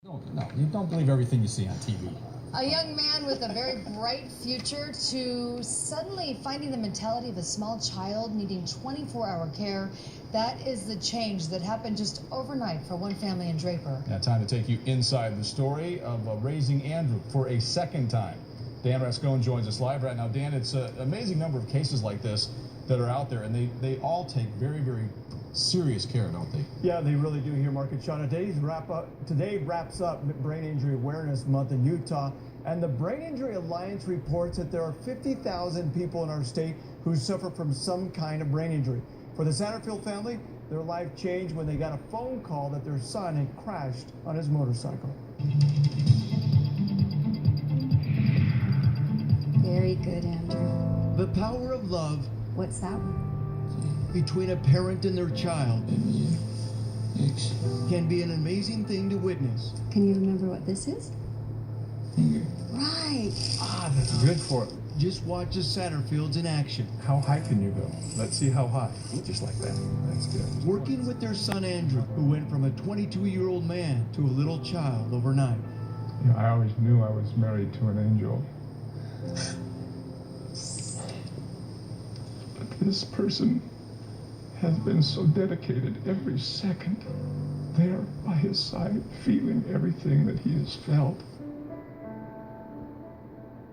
No, you don't believe everything you see on TV. A young man with a very bright future to suddenly finding the mentality of a small child needing 24-hour care. That is the change that happened just overnight for one family in Draper. Now, time to take you inside the story of raising Andrew for a second time. Dan Rascone joins us live right now. Dan, it's an amazing number of cases like this that are out there, and they all take very, very serious care, don't they? Yeah, they really do here, Mark and Shauna. Today wraps up Brain Injury Awareness Month in Utah, and the Brain Injury Alliance reports that there are 50,000 people in our state who suffer from some kind of brain injury. For the Satterfield family, their life changed when they got a phone call that their son had crashed on his motorcycle. Very good, Andrew. The power of love. What's that one? Between a parent and their child can be an amazing thing to witness. Can you remember what this is? Finger. Right. Ah, that's good for it. Just watch the Satterfields in action. How high can you go? Let's see how high. Just like that. That's good. Working with their son Andrew, who went from a 22-year-old man to a little child overnight. You know, I always knew I was married to an angel. But this person has been so dedicated every second, there by his side, feeling everything that he has felt.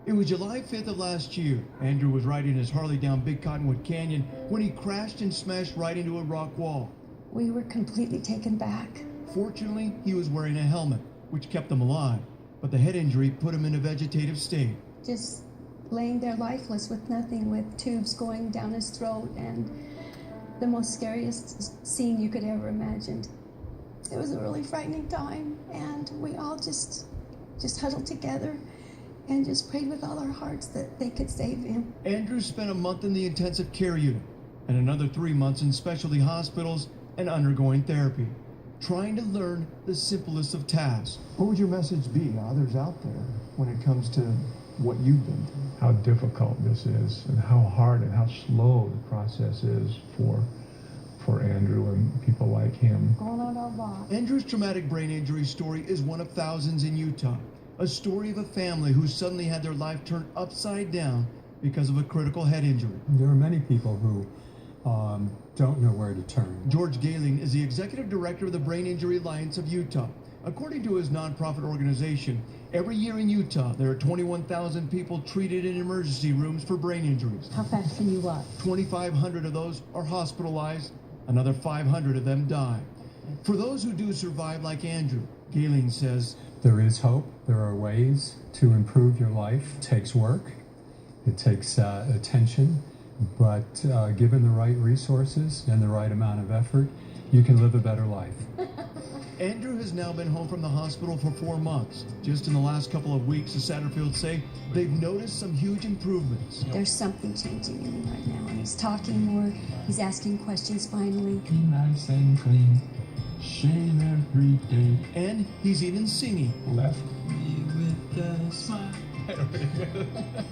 It was July 5th of last year. Andrew was riding his Harley down Big Cottonwood Canyon when he crashed and smashed right into a rock wall. We were completely taken back. Fortunately, he was wearing a helmet, which kept him alive, but the head injury put him in a vegetative state. Just laying there lifeless with nothing, with tubes going down his throat, and the most scariest scene you could ever imagine. It was a really frightening time, and we all just huddled together and just prayed with all our hearts that they could save him. Andrew spent a month in the intensive care unit and another 3 months in specialty hospitals and undergoing therapy, trying to learn the simplest of tasks. What would your message be to others out there when it comes to what you've been through? How difficult this is and how hard and how slow the process is for Andrew and people like him. Going on our walk. Andrew's traumatic brain injury story is one of thousands in Utah. A story of a family who suddenly had their life turned upside down because of a critical head injury. There are many people who don't know where to turn. George Gehling is the executive director of the Brain Injury Alliance of Utah. According to his nonprofit organization, every year in Utah, there are 21,000 people treated in emergency rooms for brain injuries. How fast can you walk? 2,500 of those are hospitalized. Another 500 of them die. For those who do survive like Andrew, Gehling says, There is hope. There are ways to improve your life. It takes work. It takes attention. But given the right resources and the right amount of effort, you can live a better life. Andrew has now been home from the hospital for 4 months. Just in the last couple of weeks, the Satterfields say they've noticed some huge improvements. There's something changing in him right now, and he's talking more. He's asking questions finally. Be nice and clean, shave every day. And he's even singing. Left me with a smile.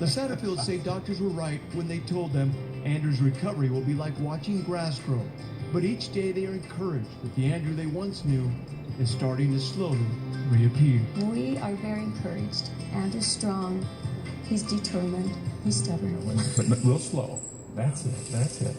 The Satterfields say doctors were right when they told them Andrew's recovery will be like watching grass grow. But each day they are encouraged that the Andrew they once knew is starting to slowly reappear. We are very encouraged. Andrew's strong. He's determined. He's stubborn. But real slow. That's it. That's it.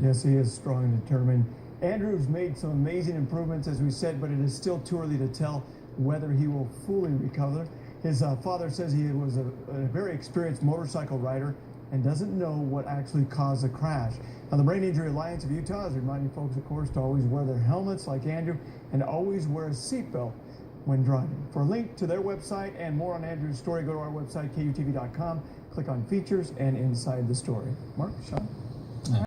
Yes, he is strong and determined. Andrew's made some amazing improvements, as we said, but it is still too early to tell whether he will fully recover. His father says he was a very experienced motorcycle rider and doesn't know what actually caused the crash. Now, the Brain Injury Alliance of Utah is reminding folks, of course, to always wear their helmets like Andrew and always wear a seatbelt when driving. For a link to their website and more on Andrew's story, go to our website, KUTV.com, click on features and inside the story. Mark, Sean.